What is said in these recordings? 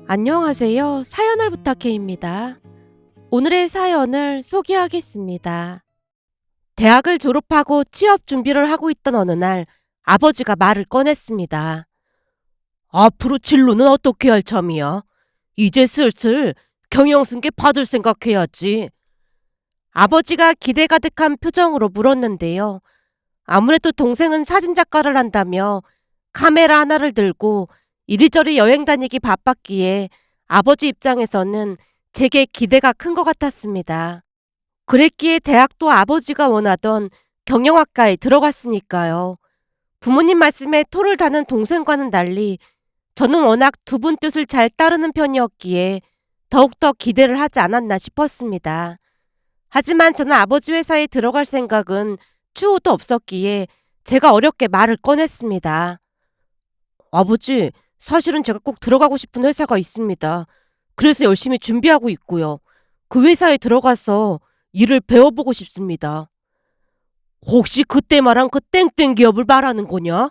안녕하세요. 사연을 부탁해입니다. 오늘의 사연을 소개하겠습니다. 대학을 졸업하고 취업 준비를 하고 있던 어느 날 아버지가 말을 꺼냈습니다. 앞으로 진로는 어떻게 할 참이야? 이제 슬슬 경영승계 받을 생각해야지. 아버지가 기대 가득한 표정으로 물었는데요. 아무래도 동생은 사진작가를 한다며 카메라 하나를 들고 이리저리 여행 다니기 바빴기에 아버지 입장에서는 제게 기대가 큰 것 같았습니다. 그랬기에 대학도 아버지가 원하던 경영학과에 들어갔으니까요. 부모님 말씀에 토를 다는 동생과는 달리 저는 워낙 두 분 뜻을 잘 따르는 편이었기에 더욱더 기대를 하지 않았나 싶었습니다. 하지만 저는 아버지 회사에 들어갈 생각은 추호도 없었기에 제가 어렵게 말을 꺼냈습니다. 아버지, 사실은 제가 꼭 들어가고 싶은 회사가 있습니다. 그래서 열심히 준비하고 있고요. 그 회사에 들어가서 일을 배워보고 싶습니다. 혹시 그때 말한 그 땡땡 기업을 말하는 거냐?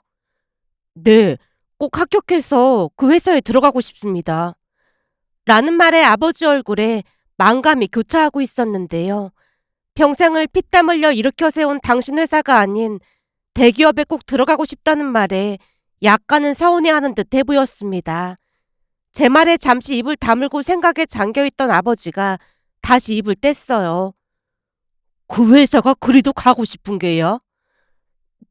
네, 꼭 합격해서 그 회사에 들어가고 싶습니다. 라는 말에 아버지 얼굴에 만감이 교차하고 있었는데요. 평생을 피땀 흘려 일으켜 세운 당신 회사가 아닌 대기업에 꼭 들어가고 싶다는 말에 약간은 서운해하는 듯해 보였습니다. 제 말에 잠시 입을 다물고 생각에 잠겨있던 아버지가 다시 입을 뗐어요. 그 회사가 그리도 가고 싶은 게야?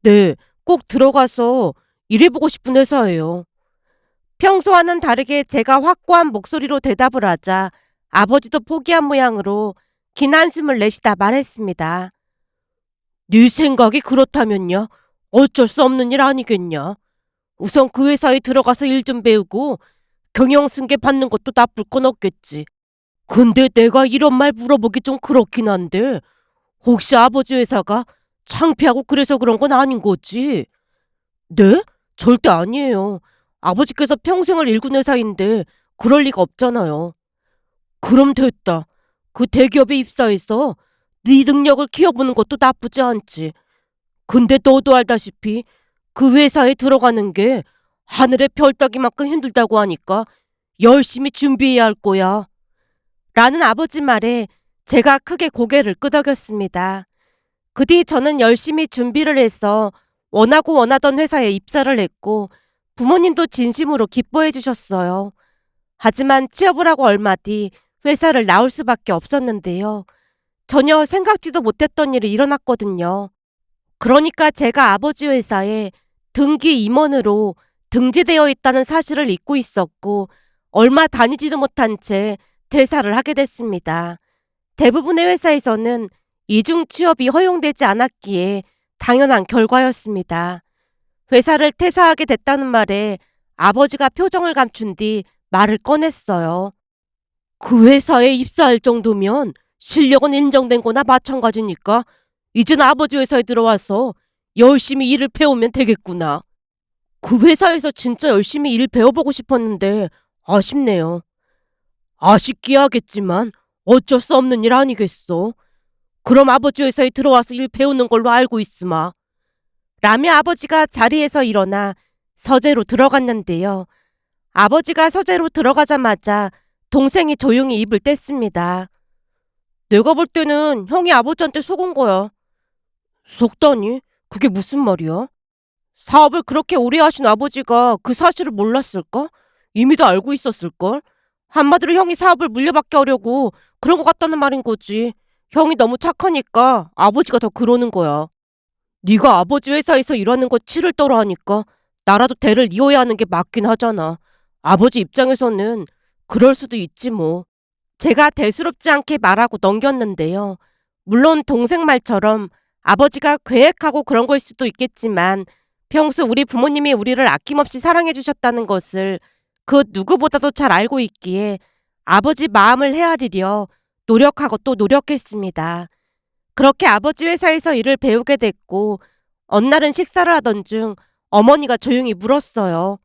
네, 꼭 들어가서 일해보고 싶은 회사예요. 평소와는 다르게 제가 확고한 목소리로 대답을 하자 아버지도 포기한 모양으로 긴 한숨을 내쉬다 말했습니다. 네 생각이 그렇다면야 어쩔 수 없는 일 아니겠냐? 우선 그 회사에 들어가서 일 좀 배우고 경영승계 받는 것도 나쁠 건 없겠지. 근데 내가 이런 말 물어보기 좀 그렇긴 한데 혹시 아버지 회사가 창피하고 그래서 그런 건 아닌 거지? 네? 절대 아니에요. 아버지께서 평생을 일군 회사인데 그럴 리가 없잖아요. 그럼 됐다. 그 대기업에 입사해서 네 능력을 키워보는 것도 나쁘지 않지. 근데 너도 알다시피 그 회사에 들어가는 게 하늘의 별 따기만큼 힘들다고 하니까 열심히 준비해야 할 거야. 라는 아버지 말에 제가 크게 고개를 끄덕였습니다. 그 뒤 저는 열심히 준비를 해서 원하고 원하던 회사에 입사를 했고 부모님도 진심으로 기뻐해 주셨어요. 하지만 취업을 하고 얼마 뒤 회사를 나올 수밖에 없었는데요. 전혀 생각지도 못했던 일이 일어났거든요. 그러니까 제가 아버지 회사에 등기 임원으로 등재되어 있다는 사실을 잊고 있었고 얼마 다니지도 못한 채 퇴사를 하게 됐습니다. 대부분의 회사에서는 이중 취업이 허용되지 않았기에 당연한 결과였습니다. 회사를 퇴사하게 됐다는 말에 아버지가 표정을 감춘 뒤 말을 꺼냈어요. 그 회사에 입사할 정도면 실력은 인정된 거나 마찬가지니까 이젠 아버지 회사에 들어와서 열심히 일을 배우면 되겠구나. 그 회사에서 진짜 열심히 일 배워보고 싶었는데 아쉽네요. 아쉽기야 하겠지만 어쩔 수 없는 일 아니겠어. 그럼 아버지 회사에 들어와서 일 배우는 걸로 알고 있으마. 라며 아버지가 자리에서 일어나 서재로 들어갔는데요. 아버지가 서재로 들어가자마자 동생이 조용히 입을 뗐습니다. 내가 볼 때는 형이 아버지한테 속은 거야. 속다니? 그게 무슨 말이야? 사업을 그렇게 오래 하신 아버지가 그 사실을 몰랐을까? 이미 다 알고 있었을걸? 한마디로 형이 사업을 물려받게 하려고 그런 것 같다는 말인 거지. 형이 너무 착하니까 아버지가 더 그러는 거야. 네가 아버지 회사에서 일하는 거 치를 떨어 하니까 나라도 대를 이어야 하는 게 맞긴 하잖아. 아버지 입장에서는 그럴 수도 있지 뭐. 제가 대수롭지 않게 말하고 넘겼는데요. 물론 동생 말처럼 아버지가 계획하고 그런 걸 수도 있겠지만 평소 우리 부모님이 우리를 아낌없이 사랑해 주셨다는 것을 그 누구보다도 잘 알고 있기에 아버지 마음을 헤아리려 노력하고 또 노력했습니다. 그렇게 아버지 회사에서 일을 배우게 됐고 어느 날은 식사를 하던 중 어머니가 조용히 물었어요.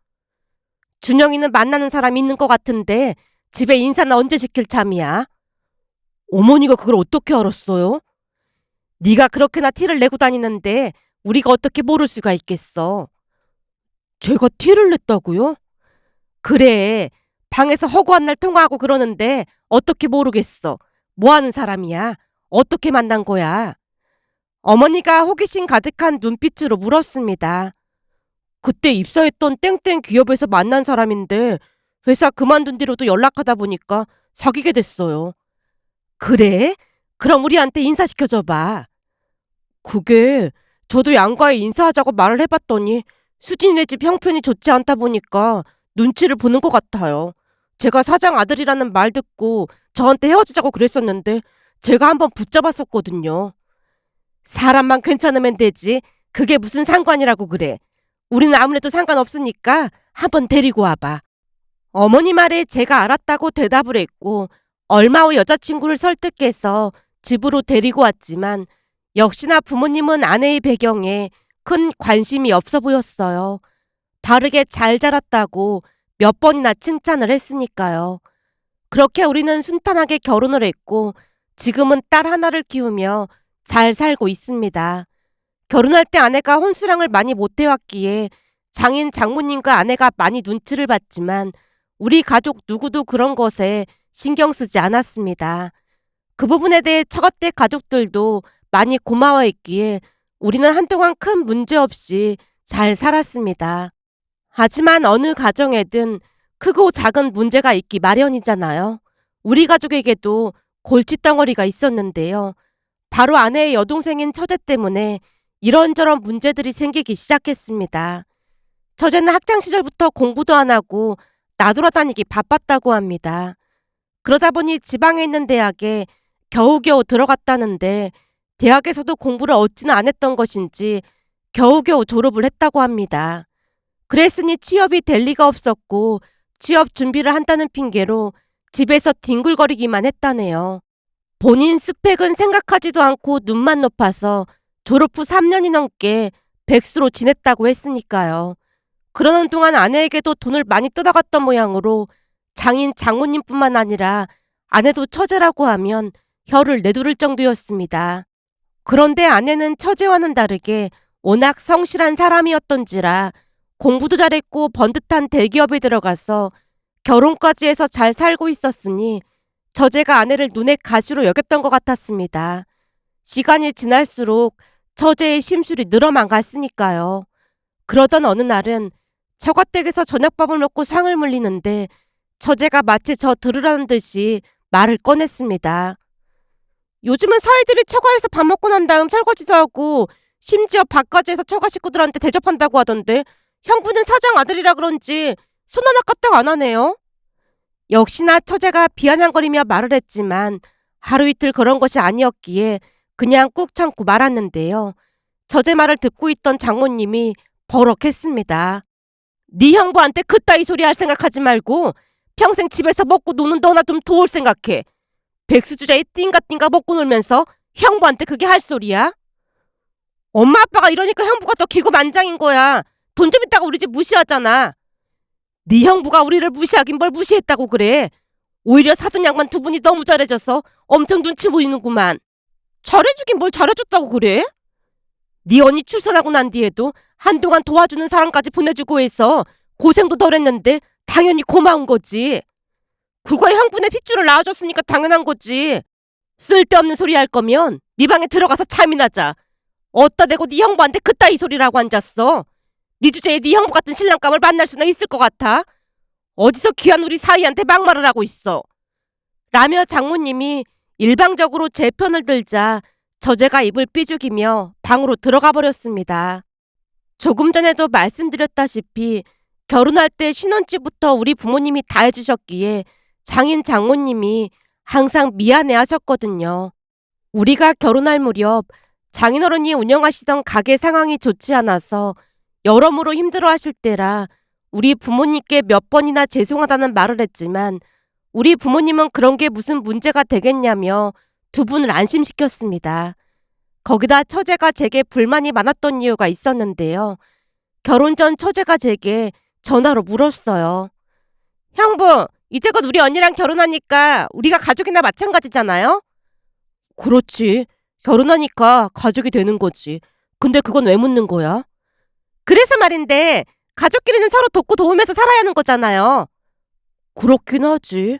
준영이는 만나는 사람이 있는 것 같은데 집에 인사는 언제 시킬 참이야? 어머니가 그걸 어떻게 알았어요? 네가 그렇게나 티를 내고 다니는데 우리가 어떻게 모를 수가 있겠어. 제가 티를 냈다고요? 그래. 방에서 허구한 날 통화하고 그러는데 어떻게 모르겠어. 뭐 하는 사람이야? 어떻게 만난 거야? 어머니가 호기심 가득한 눈빛으로 물었습니다. 그때 입사했던 땡땡 기업에서 만난 사람인데 회사 그만둔 뒤로도 연락하다 보니까 사귀게 됐어요. 그래? 그럼 우리한테 인사시켜줘봐. 그게 저도 양과에 인사하자고 말을 해봤더니 수진이네 집 형편이 좋지 않다 보니까 눈치를 보는 것 같아요. 제가 사장 아들이라는 말 듣고 저한테 헤어지자고 그랬었는데 제가 한번 붙잡았었거든요. 사람만 괜찮으면 되지. 그게 무슨 상관이라고 그래. 우리는 아무래도 상관없으니까 한번 데리고 와봐. 어머니 말에 제가 알았다고 대답을 했고 얼마 후 여자친구를 설득해서 집으로 데리고 왔지만 역시나 부모님은 아내의 배경에 큰 관심이 없어 보였어요. 바르게 잘 자랐다고 몇 번이나 칭찬을 했으니까요. 그렇게 우리는 순탄하게 결혼을 했고 지금은 딸 하나를 키우며 잘 살고 있습니다. 결혼할 때 아내가 혼수랑을 많이 못 해왔기에 장인 장모님과 아내가 많이 눈치를 봤지만 우리 가족 누구도 그런 것에 신경 쓰지 않았습니다. 그 부분에 대해 처갓댁 가족들도 많이 고마워했기에 우리는 한동안 큰 문제 없이 잘 살았습니다. 하지만 어느 가정에든 크고 작은 문제가 있기 마련이잖아요. 우리 가족에게도 골칫덩어리가 있었는데요. 바로 아내의 여동생인 처제 때문에 이런저런 문제들이 생기기 시작했습니다. 처제는 학창 시절부터 공부도 안 하고 나돌아다니기 바빴다고 합니다. 그러다 보니 지방에 있는 대학에 겨우겨우 들어갔다는데 대학에서도 공부를 어찌나 안 했던 것인지 겨우겨우 졸업을 했다고 합니다. 그랬으니 취업이 될 리가 없었고 취업 준비를 한다는 핑계로 집에서 뒹굴거리기만 했다네요. 본인 스펙은 생각하지도 않고 눈만 높아서 졸업 후 3년이 넘게 백수로 지냈다고 했으니까요. 그러는 동안 아내에게도 돈을 많이 뜯어갔던 모양으로 장인 장모님뿐만 아니라 아내도 처제라고 하면 혀를 내두를 정도였습니다. 그런데 아내는 처제와는 다르게 워낙 성실한 사람이었던지라 공부도 잘했고 번듯한 대기업에 들어가서 결혼까지 해서 잘 살고 있었으니 처제가 아내를 눈의 가시로 여겼던 것 같았습니다. 시간이 지날수록 처제의 심술이 늘어만 갔으니까요. 그러던 어느 날은 처갓댁에서 저녁밥을 먹고 상을 물리는데 처제가 마치 저 들으라는 듯이 말을 꺼냈습니다. 요즘은 사위들이 처가에서 밥 먹고 난 다음 설거지도 하고 심지어 밥까지 해서 처가 식구들한테 대접한다고 하던데 형부는 사장 아들이라 그런지 손 하나 까딱 안 하네요. 역시나 처제가 비아냥거리며 말을 했지만 하루 이틀 그런 것이 아니었기에 그냥 꾹 참고 말았는데요. 처제 말을 듣고 있던 장모님이 버럭했습니다. 네 형부한테 그따위 소리 할 생각하지 말고 평생 집에서 먹고 노는 너나 좀 도울 생각해. 백수주자에 띵가띵가 먹고 놀면서 형부한테 그게 할 소리야? 엄마 아빠가 이러니까 형부가 더 기고만장인 거야. 돈 좀 있다가 우리 집 무시하잖아. 네 형부가 우리를 무시하긴 뭘 무시했다고 그래. 오히려 사돈 양반 두 분이 너무 잘해줘서 엄청 눈치 보이는구만. 잘해주긴 뭘 잘해줬다고 그래? 네 언니 출산하고 난 뒤에도 한동안 도와주는 사람까지 보내주고 해서 고생도 덜 했는데 당연히 고마운 거지. 그거에 형부네 핏줄을 낳아줬으니까 당연한 거지. 쓸데없는 소리 할 거면 네 방에 들어가서 잠이나 자. 어디다 대고 네 형부한테 그따위 소리라고 앉았어. 네 주제에 네 형부 같은 신랑감을 만날 수나 있을 것 같아? 어디서 귀한 우리 사이한테 막말을 하고 있어. 라며 장모님이 일방적으로 제 편을 들자 처제가 입을 삐죽이며 방으로 들어가 버렸습니다. 조금 전에도 말씀드렸다시피 결혼할 때 신혼집부터 우리 부모님이 다 해주셨기에 장인 장모님이 항상 미안해 하셨거든요. 우리가 결혼할 무렵 장인어른이 운영하시던 가게 상황이 좋지 않아서 여러모로 힘들어 하실 때라 우리 부모님께 몇 번이나 죄송하다는 말을 했지만 우리 부모님은 그런 게 무슨 문제가 되겠냐며 두 분을 안심시켰습니다. 거기다 처제가 제게 불만이 많았던 이유가 있었는데요. 결혼 전 처제가 제게 전화로 물었어요. 형부, 이제 곧 우리 언니랑 결혼하니까 우리가 가족이나 마찬가지잖아요? 그렇지. 결혼하니까 가족이 되는 거지. 근데 그건 왜 묻는 거야? 그래서 말인데 가족끼리는 서로 돕고 도우면서 살아야 하는 거잖아요. 그렇긴 하지.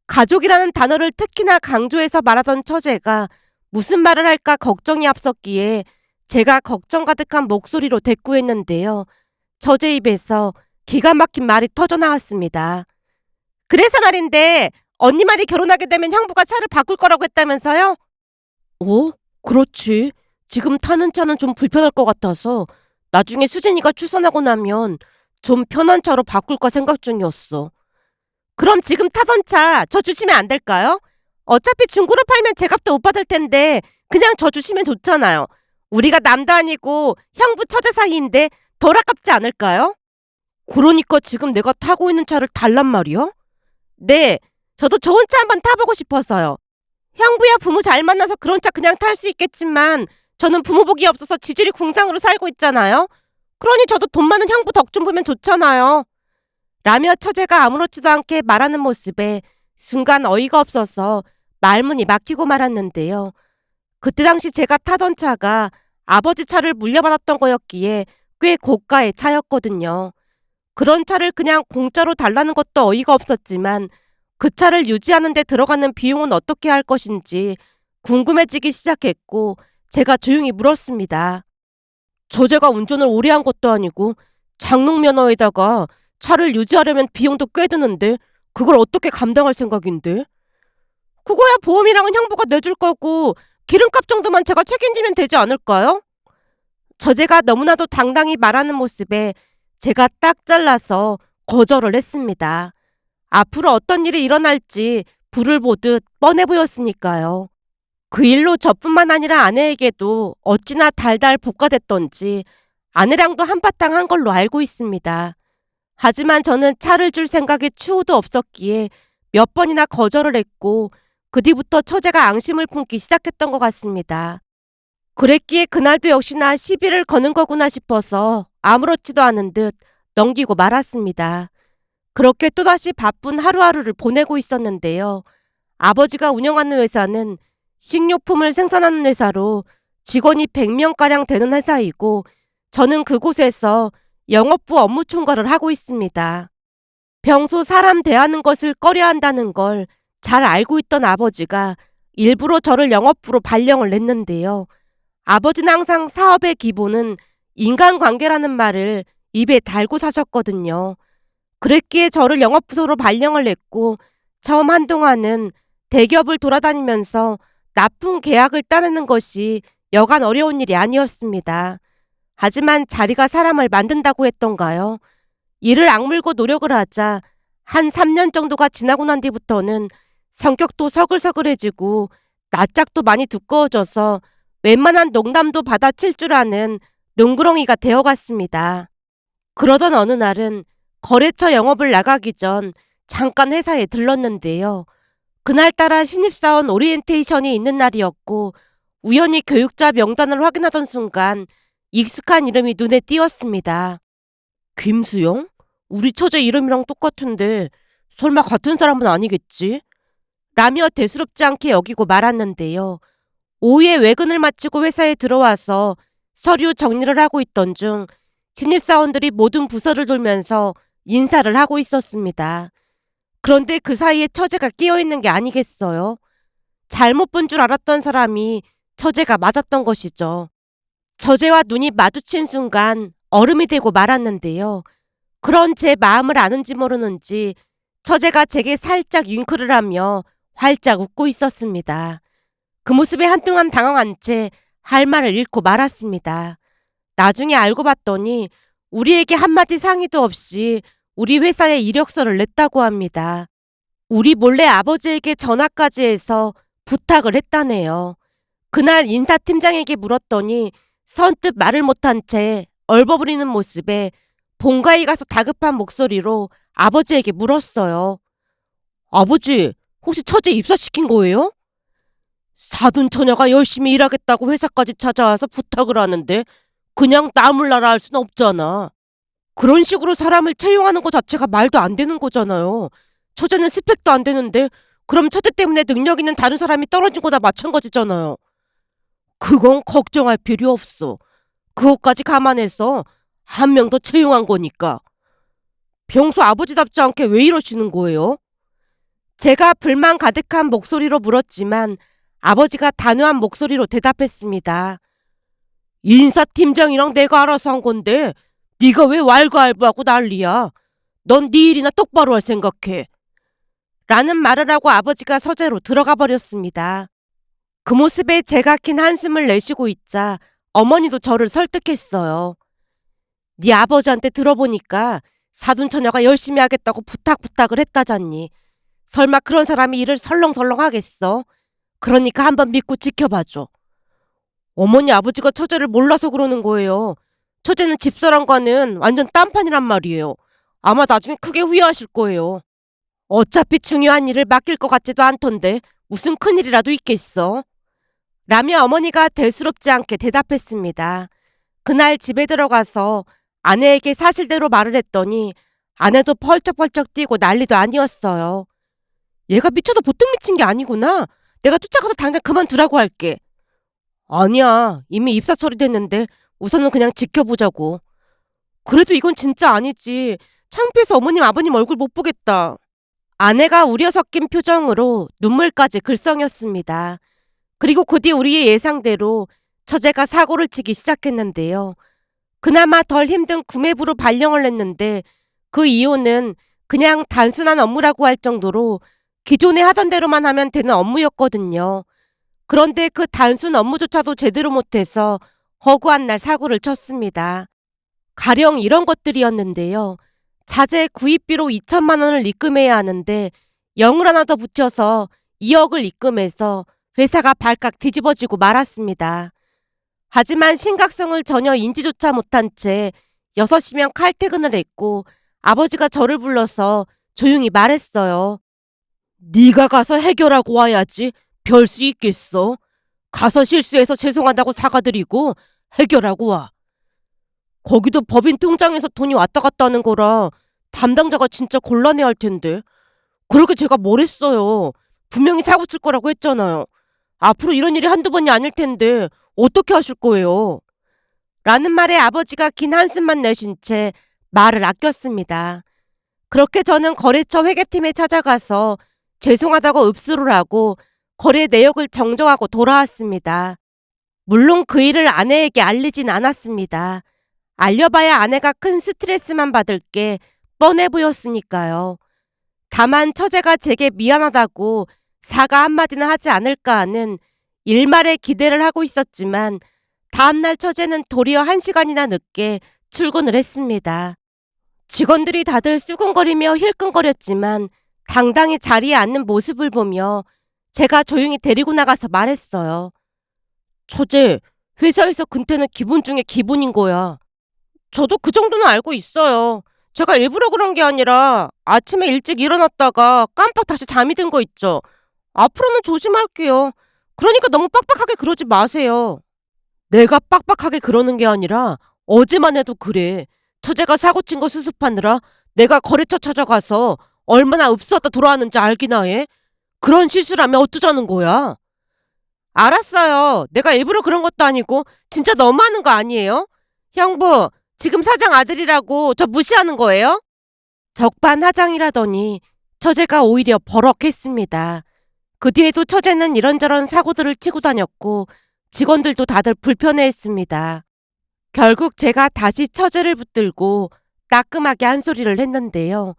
가족이라는 단어를 특히나 강조해서 말하던 처제가 무슨 말을 할까 걱정이 앞섰기에 제가 걱정 가득한 목소리로 대꾸했는데요. 처제 입에서 기가 막힌 말이 터져나왔습니다. 그래서 말인데 언니 말이 결혼하게 되면 형부가 차를 바꿀 거라고 했다면서요? 어? 그렇지. 지금 타는 차는 좀 불편할 것 같아서 나중에 수진이가 출산하고 나면 좀 편한 차로 바꿀까 생각 중이었어. 그럼 지금 타던 차 저 주시면 안 될까요? 어차피 중고로 팔면 제값도 못 받을 텐데 그냥 저 주시면 좋잖아요. 우리가 남도 아니고 형부 처제 사이인데 덜 아깝지 않을까요? 그러니까 지금 내가 타고 있는 차를 달란 말이야? 네, 저도 좋은 차 한번 타보고 싶어서요. 형부야 부모 잘 만나서 그런 차 그냥 탈 수 있겠지만 저는 부모 복이 없어서 지질이 궁장으로 살고 있잖아요. 그러니 저도 돈 많은 형부 덕 좀 보면 좋잖아요. 라며 처제가 아무렇지도 않게 말하는 모습에 순간 어이가 없어서 말문이 막히고 말았는데요. 그때 당시 제가 타던 차가 아버지 차를 물려받았던 거였기에 꽤 고가의 차였거든요. 그런 차를 그냥 공짜로 달라는 것도 어이가 없었지만 그 차를 유지하는 데 들어가는 비용은 어떻게 할 것인지 궁금해지기 시작했고 제가 조용히 물었습니다. 저제가 운전을 오래 한 것도 아니고 장롱 면허에다가 차를 유지하려면 비용도 꽤 드는데 그걸 어떻게 감당할 생각인데? 그거야 보험이랑은 형부가 내줄 거고 기름값 정도만 제가 책임지면 되지 않을까요? 저제가 너무나도 당당히 말하는 모습에 제가 딱 잘라서 거절을 했습니다. 앞으로 어떤 일이 일어날지 불을 보듯 뻔해 보였으니까요. 그 일로 저뿐만 아니라 아내에게도 어찌나 달달 볶아댔던지 아내랑도 한바탕 한 걸로 알고 있습니다. 하지만 저는 차를 줄 생각에 추후도 없었기에 몇 번이나 거절을 했고 그 뒤부터 처제가 앙심을 품기 시작했던 것 같습니다. 그랬기에 그날도 역시나 시비를 거는 거구나 싶어서 아무렇지도 않은 듯 넘기고 말았습니다. 그렇게 또다시 바쁜 하루하루를 보내고 있었는데요. 아버지가 운영하는 회사는 식료품을 생산하는 회사로 직원이 100명가량 되는 회사이고 저는 그곳에서 영업부 업무 총괄을 하고 있습니다. 평소 사람 대하는 것을 꺼려한다는 걸 잘 알고 있던 아버지가 일부러 저를 영업부로 발령을 냈는데요. 아버지는 항상 사업의 기본은 인간관계라는 말을 입에 달고 사셨거든요. 그랬기에 저를 영업부서로 발령을 냈고 처음 한동안은 대기업을 돌아다니면서 나쁜 계약을 따내는 것이 여간 어려운 일이 아니었습니다. 하지만 자리가 사람을 만든다고 했던가요? 이를 악물고 노력을 하자 한 3년 정도가 지나고 난 뒤부터는 성격도 서글서글해지고 낯짝도 많이 두꺼워져서 웬만한 농담도 받아칠 줄 아는 능구렁이가 되어갔습니다. 그러던 어느 날은 거래처 영업을 나가기 전 잠깐 회사에 들렀는데요. 그날따라 신입사원 오리엔테이션이 있는 날이었고 우연히 교육자 명단을 확인하던 순간 익숙한 이름이 눈에 띄었습니다. 김수영? 우리 처제 이름이랑 똑같은데 설마 같은 사람은 아니겠지? 라며 대수롭지 않게 여기고 말았는데요. 오후에 외근을 마치고 회사에 들어와서 서류 정리를 하고 있던 중 신입사원들이 모든 부서를 돌면서 인사를 하고 있었습니다. 그런데 그 사이에 처제가 끼어있는 게 아니겠어요? 잘못 본 줄 알았던 사람이 처제가 맞았던 것이죠. 처제와 눈이 마주친 순간 얼음이 되고 말았는데요. 그런 제 마음을 아는지 모르는지 처제가 제게 살짝 윙크를 하며 활짝 웃고 있었습니다. 그 모습에 한동안 당황한 채 할 말을 잃고 말았습니다. 나중에 알고 봤더니 우리에게 한마디 상의도 없이 우리 회사에 이력서를 냈다고 합니다. 우리 몰래 아버지에게 전화까지 해서 부탁을 했다네요. 그날 인사팀장에게 물었더니 선뜻 말을 못한 채 얼버무리는 모습에 본가에 가서 다급한 목소리로 아버지에게 물었어요. 아버지, 혹시 처제 입사시킨 거예요? 사돈 처녀가 열심히 일하겠다고 회사까지 찾아와서 부탁을 하는데 그냥 나몰라라 할 순 없잖아. 그런 식으로 사람을 채용하는 것 자체가 말도 안 되는 거잖아요. 처제는 스펙도 안 되는데 그럼 처제 때문에 능력 있는 다른 사람이 떨어진 거나 마찬가지잖아요. 그건 걱정할 필요 없어. 그것까지 감안해서 한 명 더 채용한 거니까. 평소 아버지답지 않게 왜 이러시는 거예요? 제가 불만 가득한 목소리로 물었지만 아버지가 단호한 목소리로 대답했습니다. 인사팀장이랑 내가 알아서 한 건데 네가 왜 왈가왈부하고 난리야. 넌 네 일이나 똑바로 할 생각해. 라는 말을 하고 아버지가 서재로 들어가 버렸습니다. 그 모습에 제가 긴 한숨을 내쉬고 있자 어머니도 저를 설득했어요. 네 아버지한테 들어보니까 사돈처녀가 열심히 하겠다고 부탁을 했다잖니. 설마 그런 사람이 일을 설렁설렁 하겠어? 그러니까 한번 믿고 지켜봐줘. 어머니 아버지가 처제를 몰라서 그러는 거예요. 처제는 집사람과는 완전 딴판이란 말이에요. 아마 나중에 크게 후회하실 거예요. 어차피 중요한 일을 맡길 것 같지도 않던데 무슨 큰일이라도 있겠어? 라며 어머니가 대수롭지 않게 대답했습니다. 그날 집에 들어가서 아내에게 사실대로 말을 했더니 아내도 펄쩍펄쩍 뛰고 난리도 아니었어요. 얘가 미쳐도 보통 미친 게 아니구나. 내가 쫓아가서 당장 그만두라고 할게. 아니야. 이미 입사 처리됐는데 우선은 그냥 지켜보자고. 그래도 이건 진짜 아니지. 창피해서 어머님 아버님 얼굴 못 보겠다. 아내가 우려 섞인 표정으로 눈물까지 글썽였습니다. 그리고 그 뒤 우리의 예상대로 처제가 사고를 치기 시작했는데요. 그나마 덜 힘든 구매부로 발령을 냈는데 그 이유는 그냥 단순한 업무라고 할 정도로 기존에 하던 대로만 하면 되는 업무였거든요. 그런데 그 단순 업무조차도 제대로 못해서 허구한 날 사고를 쳤습니다. 가령 이런 것들이었는데요. 자재 구입비로 2천만 원을 입금해야 하는데 0을 하나 더 붙여서 2억을 입금해서 회사가 발칵 뒤집어지고 말았습니다. 하지만 심각성을 전혀 인지조차 못한 채 6시면 칼퇴근을 했고 아버지가 저를 불러서 조용히 말했어요. 네가 가서 해결하고 와야지. 별 수 있겠어. 가서 실수해서 죄송하다고 사과드리고 해결하고 와. 거기도 법인 통장에서 돈이 왔다 갔다 하는 거라 담당자가 진짜 곤란해할 텐데. 그렇게 제가 뭘 했어요. 분명히 사고 칠 거라고 했잖아요. 앞으로 이런 일이 한두 번이 아닐 텐데 어떻게 하실 거예요? 라는 말에 아버지가 긴 한숨만 내쉰 채 말을 아꼈습니다. 그렇게 저는 거래처 회계팀에 찾아가서 죄송하다고 읍수를 하고 거래 내역을 정정하고 돌아왔습니다. 물론 그 일을 아내에게 알리진 않았습니다. 알려봐야 아내가 큰 스트레스만 받을 게 뻔해 보였으니까요. 다만 처제가 제게 미안하다고 사과 한마디는 하지 않을까 하는 일말의 기대를 하고 있었지만 다음날 처제는 도리어 1시간이나 늦게 출근을 했습니다. 직원들이 다들 수군거리며 힐끔거렸지만 당당히 자리에 앉는 모습을 보며 제가 조용히 데리고 나가서 말했어요. 처제, 회사에서 근태는 기본 중에 기본인 거야. 저도 그 정도는 알고 있어요. 제가 일부러 그런 게 아니라 아침에 일찍 일어났다가 깜빡 다시 잠이 든 거 있죠. 앞으로는 조심할게요. 그러니까 너무 빡빡하게 그러지 마세요. 내가 빡빡하게 그러는 게 아니라 어제만 해도 그래. 처제가 사고 친 거 수습하느라 내가 거래처 찾아가서 얼마나 읍수하다 돌아왔는지 알기나 해? 그런 실수라면 어쩌자는 거야? 알았어요. 내가 일부러 그런 것도 아니고 진짜 너무하는 거 아니에요? 형부, 지금 사장 아들이라고 저 무시하는 거예요? 적반하장이라더니 처제가 오히려 버럭했습니다. 그 뒤에도 처제는 이런저런 사고들을 치고 다녔고 직원들도 다들 불편해했습니다. 결국 제가 다시 처제를 붙들고 따끔하게 한 소리를 했는데요.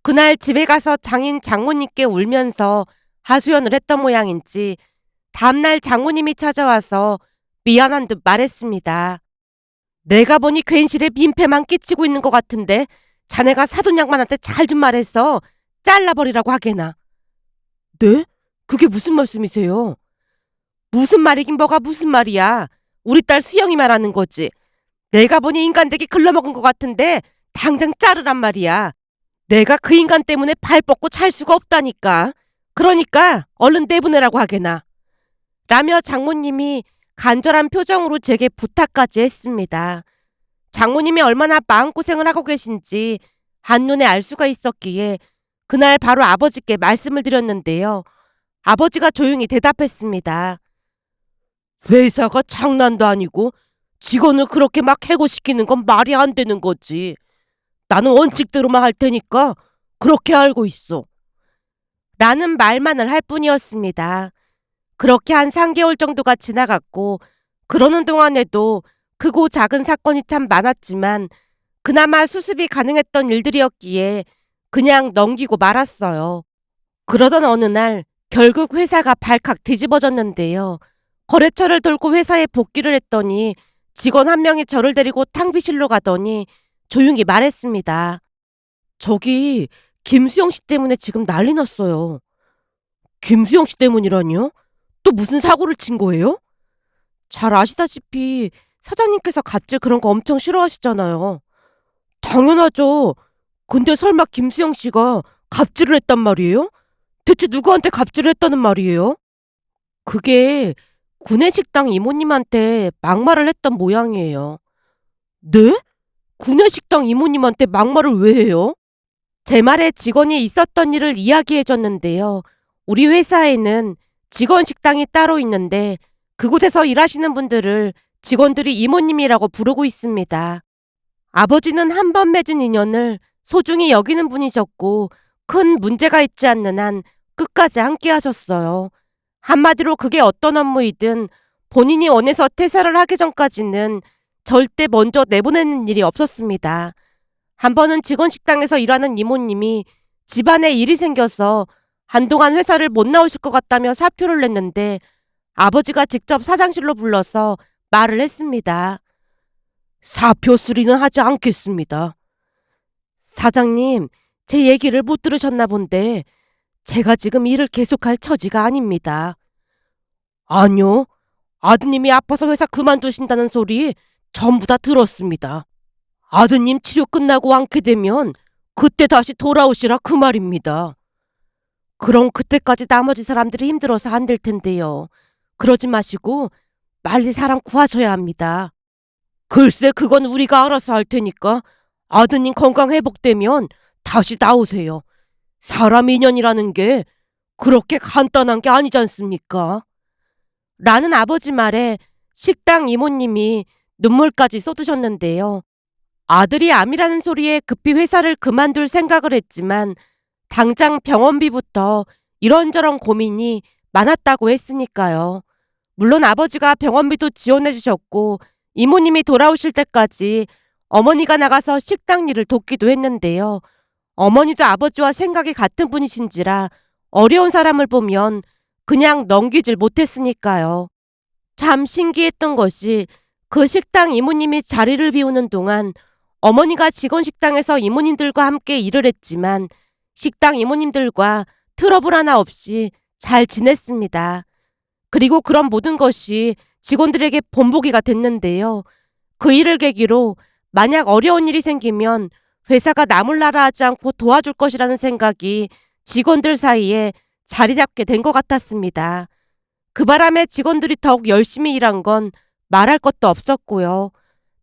그날 집에 가서 장인 장모님께 울면서 하소연을 했던 모양인지 다음날 장모님이 찾아와서 미안한 듯 말했습니다. 내가 보니 괜시레 민폐만 끼치고 있는 것 같은데 자네가 사돈 양반한테 잘 좀 말해서 잘라버리라고 하게나. 네? 그게 무슨 말씀이세요? 무슨 말이긴 뭐가 무슨 말이야. 우리 딸 수영이 말하는 거지. 내가 보니 인간되게 글러먹은 것 같은데 당장 자르란 말이야. 내가 그 인간 때문에 발 뻗고 찰 수가 없다니까. 그러니까 얼른 내보내라고 하게나. 라며 장모님이 간절한 표정으로 제게 부탁까지 했습니다. 장모님이 얼마나 마음고생을 하고 계신지 한눈에 알 수가 있었기에 그날 바로 아버지께 말씀을 드렸는데요. 아버지가 조용히 대답했습니다. 회사가 장난도 아니고 직원을 그렇게 막 해고시키는 건 말이 안 되는 거지. 나는 원칙대로만 할 테니까 그렇게 알고 있어. 라는 말만을 할 뿐이었습니다. 그렇게 한 3개월 정도가 지나갔고 그러는 동안에도 크고 작은 사건이 참 많았지만 그나마 수습이 가능했던 일들이었기에 그냥 넘기고 말았어요. 그러던 어느 날 결국 회사가 발칵 뒤집어졌는데요. 거래처를 돌고 회사에 복귀를 했더니 직원 한 명이 저를 데리고 탕비실로 가더니 조용히 말했습니다. 저기 김수영 씨 때문에 지금 난리 났어요. 김수영 씨 때문이라뇨? 또 무슨 사고를 친 거예요? 잘 아시다시피 사장님께서 갑질 그런 거 엄청 싫어하시잖아요. 당연하죠. 근데 설마 김수영 씨가 갑질을 했단 말이에요? 대체 누구한테 갑질을 했다는 말이에요? 그게 구내식당 이모님한테 막말을 했던 모양이에요. 네? 구내식당 이모님한테 막말을 왜 해요? 제 말에 직원이 있었던 일을 이야기해 줬는데요. 우리 회사에는 직원 식당이 따로 있는데 그곳에서 일하시는 분들을 직원들이 이모님이라고 부르고 있습니다. 아버지는 한 번 맺은 인연을 소중히 여기는 분이셨고 큰 문제가 있지 않는 한 끝까지 함께 하셨어요. 한마디로 그게 어떤 업무이든 본인이 원해서 퇴사를 하기 전까지는 절대 먼저 내보내는 일이 없었습니다. 한 번은 직원 식당에서 일하는 이모님이 집안에 일이 생겨서 한동안 회사를 못 나오실 것 같다며 사표를 냈는데 아버지가 직접 사장실로 불러서 말을 했습니다. 사표 수리는 하지 않겠습니다. 사장님, 제 얘기를 못 들으셨나 본데 제가 지금 일을 계속할 처지가 아닙니다. 아니요. 아드님이 아파서 회사 그만두신다는 소리 전부 다 들었습니다. 아드님 치료 끝나고 않게 되면 그때 다시 돌아오시라 그 말입니다. 그럼 그때까지 나머지 사람들이 힘들어서 안 될 텐데요. 그러지 마시고 빨리 사람 구하셔야 합니다. 글쎄 그건 우리가 알아서 할 테니까 아드님 건강 회복되면 다시 나오세요. 사람 인연이라는 게 그렇게 간단한 게 아니지 않습니까? 라는 아버지 말에 식당 이모님이 눈물까지 쏟으셨는데요. 아들이 암이라는 소리에 급히 회사를 그만둘 생각을 했지만 당장 병원비부터 이런저런 고민이 많았다고 했으니까요. 물론 아버지가 병원비도 지원해 주셨고 이모님이 돌아오실 때까지 어머니가 나가서 식당 일을 돕기도 했는데요. 어머니도 아버지와 생각이 같은 분이신지라 어려운 사람을 보면 그냥 넘기질 못했으니까요. 참 신기했던 것이 그 식당 이모님이 자리를 비우는 동안 어머니가 직원 식당에서 이모님들과 함께 일을 했지만 식당 이모님들과 트러블 하나 없이 잘 지냈습니다. 그리고 그런 모든 것이 직원들에게 본보기가 됐는데요. 그 일을 계기로 만약 어려운 일이 생기면 회사가 나몰라라 하지 않고 도와줄 것이라는 생각이 직원들 사이에 자리 잡게 된 것 같았습니다. 그 바람에 직원들이 더욱 열심히 일한 건 말할 것도 없었고요.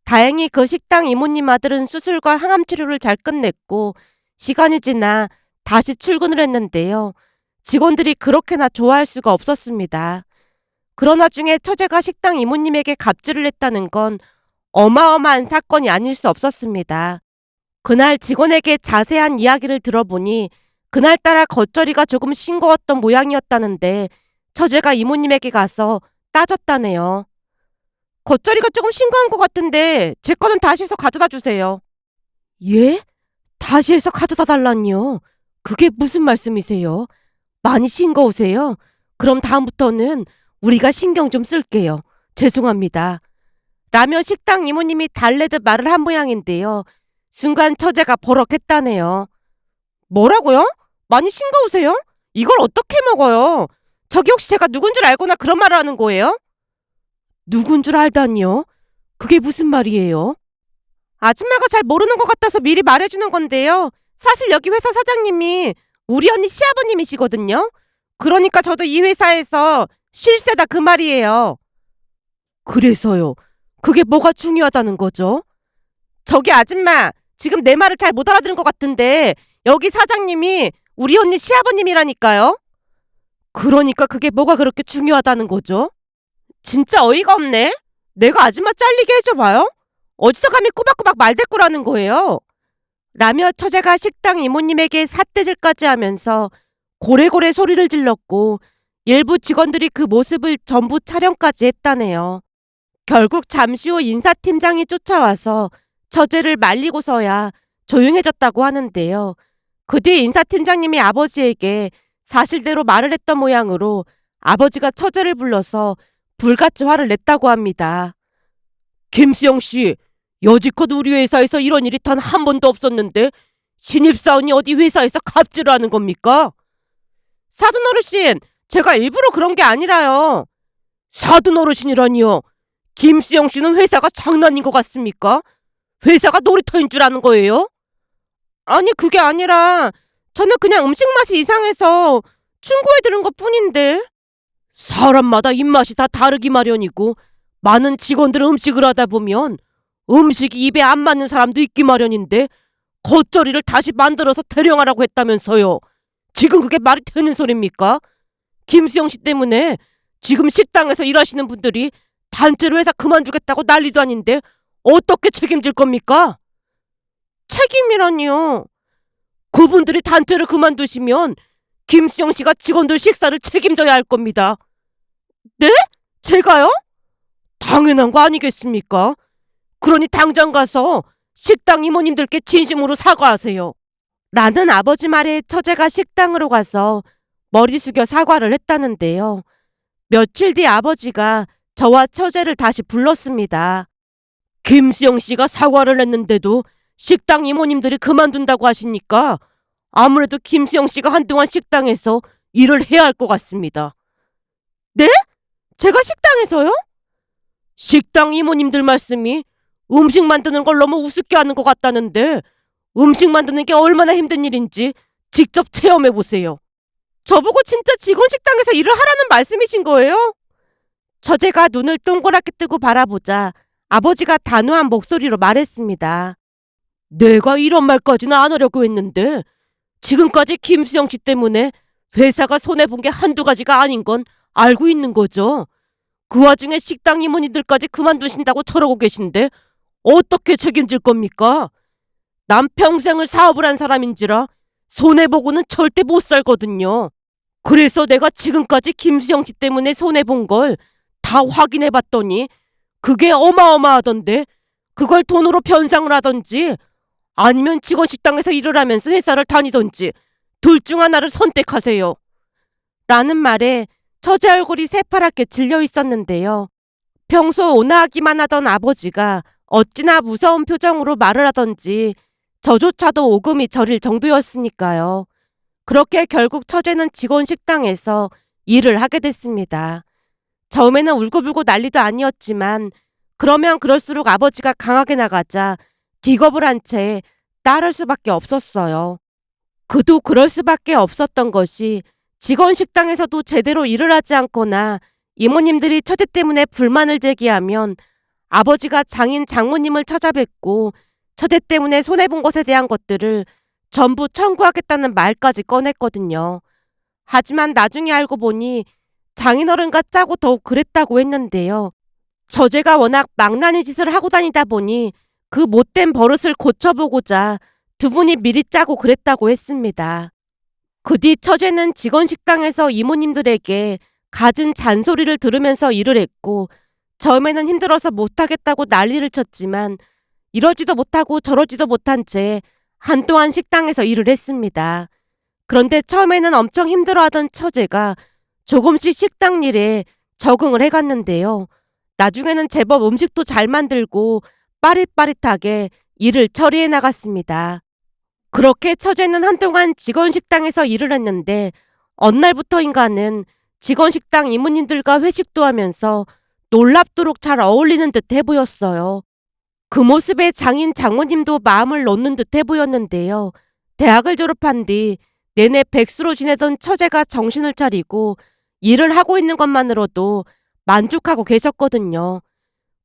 다행히 그 식당 이모님 아들은 수술과 항암 치료를 잘 끝냈고 시간이 지나 다시 출근을 했는데요. 직원들이 그렇게나 좋아할 수가 없었습니다. 그런 와중에 처제가 식당 이모님에게 갑질을 했다는 건 어마어마한 사건이 아닐 수 없었습니다. 그날 직원에게 자세한 이야기를 들어보니 그날따라 겉절이가 조금 싱거웠던 모양이었다는데 처제가 이모님에게 가서 따졌다네요. 겉절이가 조금 싱거운 것 같은데 제 거는 다시 해서 가져다 주세요. 예? 다시 해서 가져다 달라니요? 그게 무슨 말씀이세요? 많이 싱거우세요? 그럼 다음부터는 우리가 신경 좀 쓸게요. 죄송합니다. 라며 식당 이모님이 달래듯 말을 한 모양인데요. 순간 처제가 버럭했다네요. 뭐라고요? 많이 싱거우세요? 이걸 어떻게 먹어요? 저기 혹시 제가 누군 줄 알고나 그런 말을 하는 거예요? 누군 줄 알다니요? 그게 무슨 말이에요? 아줌마가 잘 모르는 것 같아서 미리 말해주는 건데요. 사실 여기 회사 사장님이 우리 언니 시아버님이시거든요. 그러니까 저도 이 회사에서 실세다 그 말이에요. 그래서요. 그게 뭐가 중요하다는 거죠? 저기 아줌마, 지금 내 말을 잘 못 알아들은 것 같은데 여기 사장님이 우리 언니 시아버님이라니까요. 그러니까 그게 뭐가 그렇게 중요하다는 거죠? 진짜 어이가 없네. 내가 아줌마 잘리게 해줘봐요. 어디서 감히 꼬박꼬박 말대꾸라는 거예요. 라며 처제가 식당 이모님에게 삿대질까지 하면서 고래고래 소리를 질렀고 일부 직원들이 그 모습을 전부 촬영까지 했다네요. 결국 잠시 후 인사팀장이 쫓아와서 처제를 말리고서야 조용해졌다고 하는데요. 그 뒤 인사팀장님이 아버지에게 사실대로 말을 했던 모양으로 아버지가 처제를 불러서 불같이 화를 냈다고 합니다. 김수영 씨, 여지껏 우리 회사에서 이런 일이 단 한 번도 없었는데 신입사원이 어디 회사에서 갑질을 하는 겁니까? 사돈 어르신, 제가 일부러 그런 게 아니라요. 사돈 어르신이라니요. 김수영 씨는 회사가 장난인 것 같습니까? 회사가 놀이터인 줄 아는 거예요? 아니, 그게 아니라 저는 그냥 음식 맛이 이상해서 충고해 드린 것 뿐인데. 사람마다 입맛이 다 다르기 마련이고 많은 직원들 음식을 하다 보면 음식이 입에 안 맞는 사람도 있기 마련인데 겉절이를 다시 만들어서 대령하라고 했다면서요. 지금 그게 말이 되는 소리입니까? 김수영 씨 때문에 지금 식당에서 일하시는 분들이 단체로 회사 그만두겠다고 난리도 아닌데 어떻게 책임질 겁니까? 책임이라니요. 그분들이 단체를 그만두시면 김수영 씨가 직원들 식사를 책임져야 할 겁니다. 네? 제가요? 당연한 거 아니겠습니까? 그러니 당장 가서 식당 이모님들께 진심으로 사과하세요. 라는 아버지 말에 처제가 식당으로 가서 머리 숙여 사과를 했다는데요. 며칠 뒤 아버지가 저와 처제를 다시 불렀습니다. 김수영 씨가 사과를 했는데도 식당 이모님들이 그만둔다고 하시니까 아무래도 김수영 씨가 한동안 식당에서 일을 해야 할 것 같습니다. 네? 제가 식당에서요? 식당 이모님들 말씀이 음식 만드는 걸 너무 우습게 하는 것 같다는데 음식 만드는 게 얼마나 힘든 일인지 직접 체험해 보세요. 저보고 진짜 직원 식당에서 일을 하라는 말씀이신 거예요? 처제가 눈을 동그랗게 뜨고 바라보자 아버지가 단호한 목소리로 말했습니다. 내가 이런 말까지는 안 하려고 했는데 지금까지 김수영 씨 때문에 회사가 손해본 게 한두 가지가 아닌 건 알고 있는 거죠. 그 와중에 식당 이모님들까지 그만두신다고 저러고 계신데 어떻게 책임질 겁니까? 난 평생을 사업을 한 사람인지라 손해보고는 절대 못 살거든요. 그래서 내가 지금까지 김수영 씨 때문에 손해본 걸 다 확인해봤더니 그게 어마어마하던데 그걸 돈으로 변상을 하던지 아니면 직원 식당에서 일을 하면서 회사를 다니던지 둘 중 하나를 선택하세요. 라는 말에 처제 얼굴이 새파랗게 질려 있었는데요. 평소 온화하기만 하던 아버지가 어찌나 무서운 표정으로 말을 하던지 저조차도 오금이 저릴 정도였으니까요. 그렇게 결국 처제는 직원 식당에서 일을 하게 됐습니다. 처음에는 울고불고 난리도 아니었지만 그러면 그럴수록 아버지가 강하게 나가자 기겁을 한 채 따를 수밖에 없었어요. 그도 그럴 수밖에 없었던 것이 직원 식당에서도 제대로 일을 하지 않거나 이모님들이 처제 때문에 불만을 제기하면 아버지가 장인 장모님을 찾아뵙고 처제 때문에 손해본 것에 대한 것들을 전부 청구하겠다는 말까지 꺼냈거든요. 하지만 나중에 알고 보니 장인어른과 짜고 더욱 그랬다고 했는데요. 처제가 워낙 망나니 짓을 하고 다니다 보니 그 못된 버릇을 고쳐보고자 두 분이 미리 짜고 그랬다고 했습니다. 그 뒤 처제는 직원 식당에서 이모님들에게 갖은 잔소리를 들으면서 일을 했고 처음에는 힘들어서 못하겠다고 난리를 쳤지만 이러지도 못하고 저러지도 못한 채 한동안 식당에서 일을 했습니다. 그런데 처음에는 엄청 힘들어하던 처제가 조금씩 식당 일에 적응을 해갔는데요. 나중에는 제법 음식도 잘 만들고 빠릿빠릿하게 일을 처리해 나갔습니다. 그렇게 처제는 한동안 직원 식당에서 일을 했는데 어느 날부터인가는 직원 식당 이모님들과 회식도 하면서 놀랍도록 잘 어울리는 듯해 보였어요. 그 모습에 장인 장모님도 마음을 놓는 듯해 보였는데요. 대학을 졸업한 뒤 내내 백수로 지내던 처제가 정신을 차리고 일을 하고 있는 것만으로도 만족하고 계셨거든요.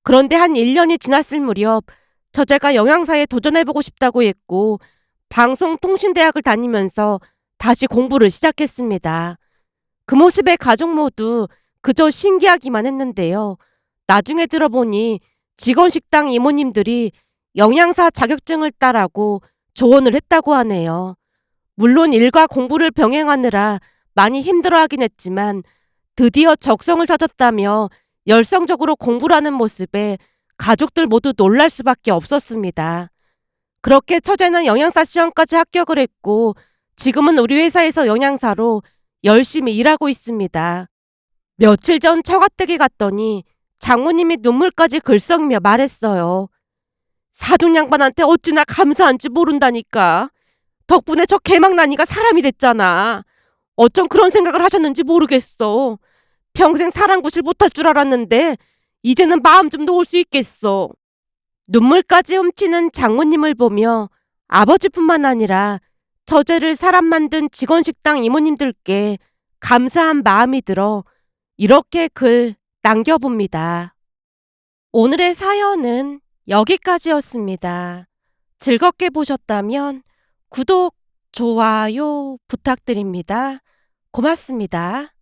그런데 한 1년이 지났을 무렵 처제가 영양사에 도전해보고 싶다고 했고 방송통신대학을 다니면서 다시 공부를 시작했습니다. 그 모습에 가족 모두 그저 신기하기만 했는데요. 나중에 들어보니 직원 식당 이모님들이 영양사 자격증을 따라고 조언을 했다고 하네요. 물론 일과 공부를 병행하느라 많이 힘들어하긴 했지만 드디어 적성을 찾았다며 열성적으로 공부를 하는 모습에 가족들 모두 놀랄 수밖에 없었습니다. 그렇게 처제는 영양사 시험까지 합격을 했고 지금은 우리 회사에서 영양사로 열심히 일하고 있습니다. 며칠 전 처가댁에 갔더니 장모님이 눈물까지 글썽이며 말했어요. 사돈 양반한테 어찌나 감사한지 모른다니까. 덕분에 저 개망나니가 사람이 됐잖아. 어쩜 그런 생각을 하셨는지 모르겠어. 평생 사랑구실 못할 줄 알았는데 이제는 마음 좀 놓을 수 있겠어. 눈물까지 훔치는 장모님을 보며 아버지뿐만 아니라 처제를 사람 만든 직원식당 이모님들께 감사한 마음이 들어 이렇게 글 남겨봅니다. 오늘의 사연은 여기까지였습니다. 즐겁게 보셨다면 구독, 좋아요 부탁드립니다. 고맙습니다.